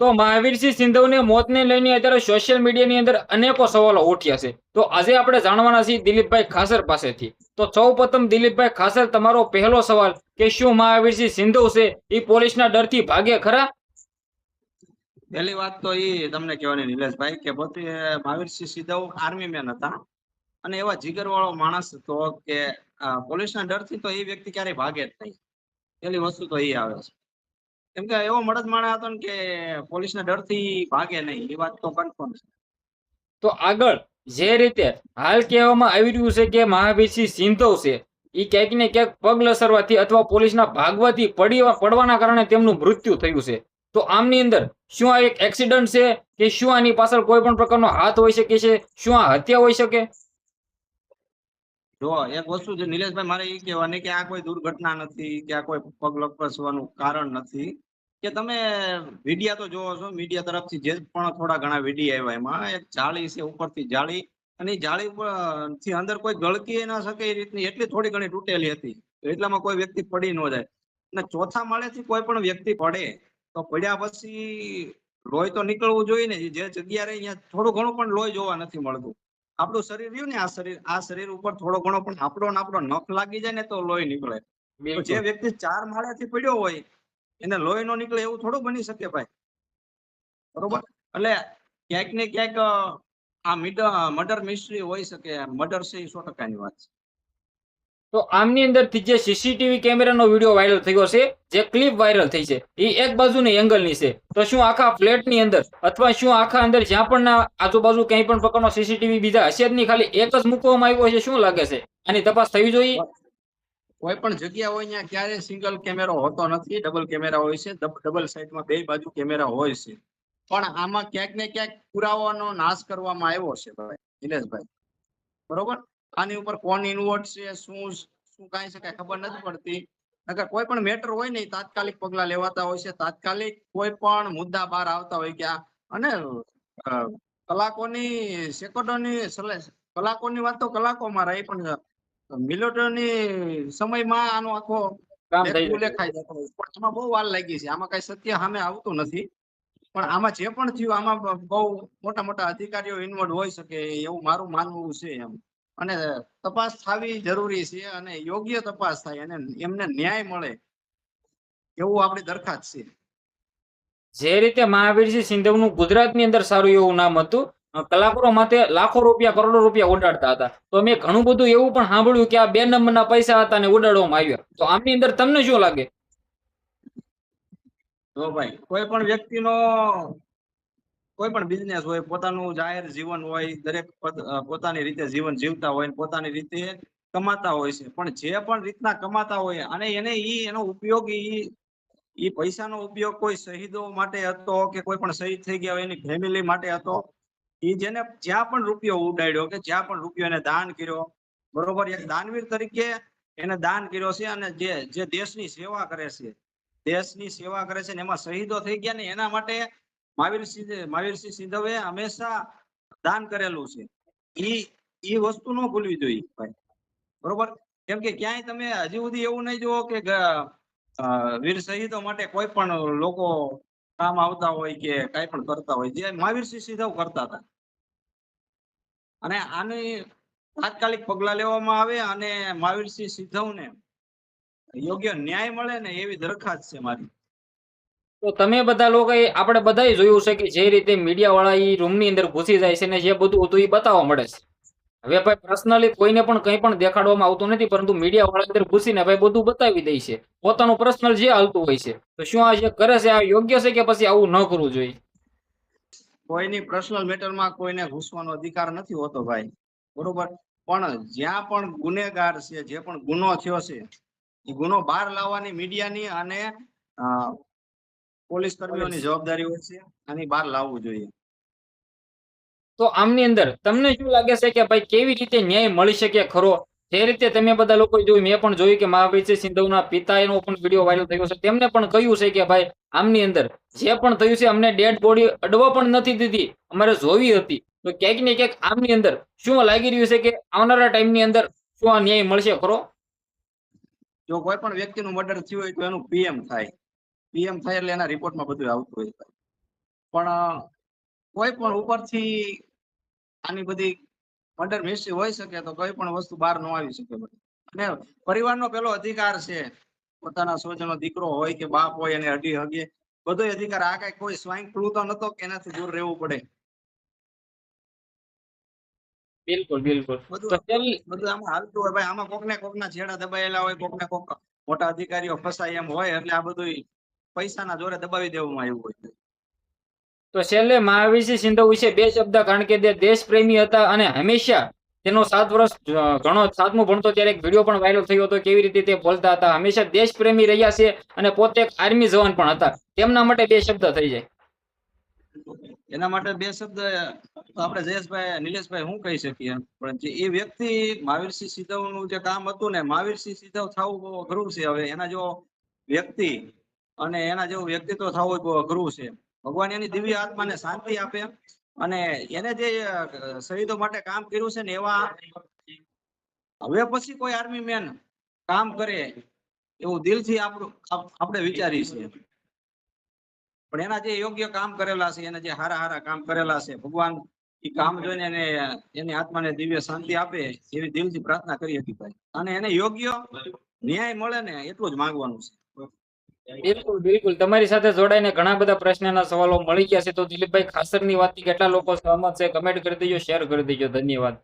તો મહાવીરસિંહ સિંધવને મોતને લઈને અત્યારે સોશિયલ મીડિયાની અંદર અનેકો સવાલો ઉઠ્યા છે. તો આજે આપણે જાણવાના છીએ દિલીપભાઈ ખાસર પાસેથી. તો સૌપ્રથમ દિલીપભાઈ ખાસર, તમારો પહેલો સવાલ કે શું મહાવીરસિંહ સિંધવ છે એ પોલીસના ડરથી ભાગે ખરા? પહેલી વાત તો એ તમને કહેવાની નિલેશભાઈ કે પોતે મહાવીરસિંહ સિંધવ આર્મી મેન હતા અને એવા જીગર વાળો માણસ હતો કે પોલીસના ડરથી તો એ વ્યક્તિ ક્યારેય ભાગે જ નહીં. પેલી વસ્તુ તો એ આવે છે. કેમ કે એવો મળદ માણસ હતો ને કે પોલીસના ડરથી ભાગે નહીં, એ વાત તો કન્ફર્મ છે. તો આગળ જે રીતે હાલ કહેવામાં આવી રહ્યું છે કે મહાવીરસિંહ સિંધવ છે એ ક્યાંક ને ક્યાંક પગ લસરવાથી અથવા પોલીસના ભાગવાથી પડવાના કારણે તેમનું મૃત્યુ થયું છે. તો આમની અંદર શું આ એક એક્સિડન્ટ છે કે શું આની પાછળ કોઈ પણ પ્રકારનો હાથ હોઈ શકે છે? શું આ હત્યા હોઈ શકે? જો એક વસ્તુ છે નિલેશભાઈ, મારે એ કહેવાની કે આ કોઈ દુર્ઘટના નથી કે આ કોઈ પગ લપસવાનું કારણ નથી. કે તમે મીડિયા તો જોવો છો, મીડિયા તરફથી જે પણ થોડા ઘણા વિડીયો આવ્યા એમાં એક જાળી છે, ઉપરથી જાળી, અને એ જાળી ઉપર થી અંદર કોઈ ગળકી ના શકે એ રીતની એટલી થોડી ઘણી તૂટેલી હતી. તો એટલામાં કોઈ વ્યક્તિ પડી ન જાય. અને ચોથા માળેથી કોઈ પણ વ્યક્તિ પડે તો પડ્યા પછી લોહી તો નીકળવું જોઈએ ને. જે જગ્યા રહી ત્યાં થોડું ઘણું પણ લોહી જોવા નથી મળતું. આપણું શરીર રહ્યું ને, આ શરીર ઉપર થોડો ઘણો પણ આપણો નખ લાગી જાય ને તો લોહી નીકળે. તો જે બિલકુલ. વ્યક્તિ 4 માળેથી પડ્યો હોય એને લોહી નો નીકળે એવું થોડું બની શકે ભાઈ, બરોબર? એટલે ક્યાંક ને ક્યાંક આ મર્ડર મિસ્ટ્રી હોઈ શકે. મર્ડર છે એ 100% ની વાત છે. તો આમની અંદરથી જે સીસીટીવી કેમેરાનો વિડીયો વાયરલ થયો છે, જે ક્લિપ વાયરલ થઈ છે, એ એક બાજુની એંગલની છે. તો શું આખા ફ્લેટની અંદર અથવા શું આખા અંદર જ્યાં પણ આજુબાજુ કંઈ પણ પ્રકારનો સીસીટીવી બીજા હશે જ નહીં, ખાલી એક જ મૂકવામાં આવ્યો છે? શું લાગે છે, આની તપાસ થવી જોઈએ? કોઈ પણ જગ્યા હોય ત્યાં ક્યારે સિંગલ કેમેરો હોતો નથી, ડબલ કેમેરા હોય છે. ડબલ સાઈડમાં બે બાજુ કેમેરા હોય છે. પણ આમાં ક્યાંક ને ક્યાંક પુરાવાનો નાશ કરવામાં આવ્યો છે ભાઈ નિલેશભાઈ, બરોબર? આની ઉપર કોણ ઇન્વોલ્વ છે, શું શું કાંઈ છે કાંઈ ખબર નથી પડતી. નકર કોઈ પણ મેટર હોય ને તાત્કાલિક પગલા લેવાતા હોય છે. તાત્કાલિક કોઈ પણ મુદ્દા બહાર આવતા હોય કે અને કલાકોની સેકન્ડોની કલાકોની વાત તો કલાકોમાં રહી, પણ મિનિટોની સમયમાં આનો આખો કામ થઈ વ્યક્તિ શકે. ઉલ્લેખાઈ જતો હોય. પણ આમાં બહુ વાર લાગી છે. આમાં કઈ સત્ય સામે આવતું નથી. પણ આમાં જે પણ થયું આમાં બહુ મોટા મોટા અધિકારીઓ ઇન્વોલ્વ હોઈ શકે એવું મારું માનવું છે એમ. અને તપાસ થવી જરૂરી છે અને યોગ્ય તપાસ થાય અને એમને ન્યાય મળે એવું આપણી દરખાસ્ત છે. જે રીતે મહાવીરસિંહ સિંધવનું ગુજરાતની અંદર સારું એવું નામ હતું, કલાકારો માટે લાખો રૂપિયા, કરોડો રૂપિયા ઉડાડતા હતા. તો મેં ઘણું બધું એવું પણ સાંભળ્યું કે આ 2 નંબરના પૈસા હતા ને ઉડાડવામાં આવ્યા. તો આમની અંદર તમને શું લાગે? તો ભાઈ કોઈ પણ વ્યક્તિનો કોઈ પણ બિઝનેસ હોય, પોતાનું જાહેર જીવન હોય, દરેક પોતાની રીતે જીવન જીવતા હોય, પોતાની રીતે કમાતા હોય છે. પણ જે પણ રીતના કમાતા હોય અને એને એનો ઉપયોગ એ પૈસાનો ઉપયોગ કોઈ શહીદો માટે હતો કે કોઈ પણ શહીદ થઈ ગયા હોય એની ફેમિલી માટે હતો. એ જેને જ્યાં પણ રૂપિયો ઉડાડ્યો કે જ્યાં પણ રૂપિયો એને દાન કર્યો, બરોબર, એક દાનવીર તરીકે એને દાન કર્યો છે. અને જે દેશની સેવા કરે છે, દેશની સેવા કરે છે ને એમાં શહીદો થઈ ગયા ને એના માટે મહાવીરસિંહ સિંધવે હંમેશા દાન કરેલું છે. ઈ વસ્તુ ન ભૂલવી જોઈએ ભાઈ, બરોબર? કેમ કે ક્યાંય તમે હજી સુધી એવું નહીં જુઓ કે વીર શહીદો માટે કોઈ પણ લોકો કામ આવતા હોય કે કઈ પણ કરતા હોય, જે મહાવીરસિંહ સિંધવ કરતા હતા. અને આની તાત્કાલિક પગલા લેવામાં આવે અને મહાવીરસિંહ સિંધવને યોગ્ય ન્યાય મળે ને એવી દરખાસ્ત છે મારી. તો તમે બધા લોકોએ, આપણે બધાએ જોયું છે કે જે રીતે મીડિયા વાળા એ રૂમની અંદર ઘૂસી જાય છે ને જે બધું હતું એ બતાવવા મળે છે. હવે ભાઈ પર્સનલી કોઈને પણ કંઈ પણ દેખાડવામાં આવતું નથી, પરંતુ મીડિયા વાળા અંદર ઘૂસીને ભાઈ બધું બતાવી દે છે, પોતાનું પર્સનલ જે હાલતું હોય છે. તો શું આ જે કરે છે આ યોગ્ય છે કે પછી આવું ન કરવું જોઈએ? કોઈની પર્સનલ મેટરમાં કોઈને ઘૂસવાનો અધિકાર નથી હોતો ભાઈ, બરોબર? પણ જ્યાં પણ ગુનેગાર છે, જે પણ ગુનો થયો છે, એ ગુનો બહાર લાવવાની મીડિયાની અને પોલીસ કર્મીઓની જવાબદારી હોય છે. આની બહાર લાવવું જોઈએ. તો આમની અંદર તમને શું લાગે છે કે ભાઈ કેવી રીતે ન્યાય મળી શકે ખરો? જે રીતે તમે બધા લોકો જોયું, મેં પણ જોયું કે મહાવીરસિંહ સિંધવના પિતા એનો પણ વિડીયો વાયરલ થયો છે. તેમને પણ કહ્યું છે કે ભાઈ આમની અંદર જે પણ થયું છે અમને ડેડ બોડી અડવા પણ નથી દીધી, અમારે જોવી હતી. તો ક્યાંક ને ક્યાંક આમની અંદર શું લાગી રહ્યું છે કે આવનારા ટાઈમની અંદર શું આ ન્યાય મળશે ખરો? જો કોઈ પણ વ્યક્તિનું મર્ડર થયું હોય તો એનું પીએમ થાય. પીએમ થાય એટલે એના રિપોર્ટમાં બધું આવતું હોય. પણ કોઈ પણ ઉપરથી આની બધી મર્ડર મિસ્ટ્રી હોઈ શકે તો કોઈ પણ વસ્તુ બહાર ન આવી શકે બધી. અને પરિવારનો પેલો અધિકાર છે પોતાના સ્વજનો દીકરો હોય કે બાપ હોય એને અડી હગે બધો અધિકાર. આ કઈ કોઈ સ્વાઇન ફ્લૂ તો નતો કે એનાથી દૂર રહેવું પડે. બિલકુલ બિલકુલ. બધું તો છેલ્લે બધું આમાં હાલતું હોય ભાઈ. આમાં કોકને કોકના છેડા દબાયેલા હોય, કોકને કોક મોટા અધિકારીઓ ફસાય એમ હોય એટલે આ બધું પૈસાના જોરે દબાવી દેવામાં આવ્યું હોય. તો છેલ્લે મહાવીરસિંહ સિંધુ વિશે બે શબ્દ, કારણ કે તે દેશપ્રેમી હતા અને હંમેશા તેનો 7 વર્ષ ઘણો 7મું ભણતો ત્યારે એક વિડીયો પણ વાયરલ થયો હતો, કેવી રીતે તે બોલતા હતા. હંમેશા દેશપ્રેમી રહ્યા છે અને પોતે એક આર્મી જવાન પણ હતા. તેમના માટે બે શબ્દ થઈ જાય. એના માટે બે શબ્દ તો આપણે જયેશભાઈ નિલેશભાઈ શું કહી શકીએ. પણ જે એ વ્યક્તિ મહાવીરસિંહ સિંધવનું જે કામ હતું ને, મહાવીરસિંહ સિંધવ થવું બહુ અઘરું છે. હવે એના જો વ્યક્તિ અને એના જેવું વ્યક્તિત્વ થવું બહુ અઘરું છે. ભગવાન એની દિવ્ય આત્માને શાંતિ આપે. અને એને જે શહીદો માટે કામ કર્યું છે ને એવા હવે પછી કોઈ આર્મી મેન કામ કરે એવું દિલથી આપણે વિચારીએ છીએ. પણ એના જે યોગ્ય કામ કરેલા છે, એને જે હારા હારા કામ કરેલા છે, ભગવાન એ કામ જોઈને એને એની આત્માને દિવ્ય શાંતિ આપે એવી દિલથી પ્રાર્થના કરી હતી ભાઈ. અને એને યોગ્ય ન્યાય મળે ને એટલું જ માંગવાનું છે. બિલકુલ બિલકુલ. તમારી સાથે જોડાઈને ઘણા બધા પ્રશ્નના સવાલો મળી ગયા છે. તો દિલીપભાઈ ખાસરની વાતથી કેટલા લોકો સહમત છે કમેન્ટ કરી દેજો, શેર કરી દેજો. ધન્યવાદ.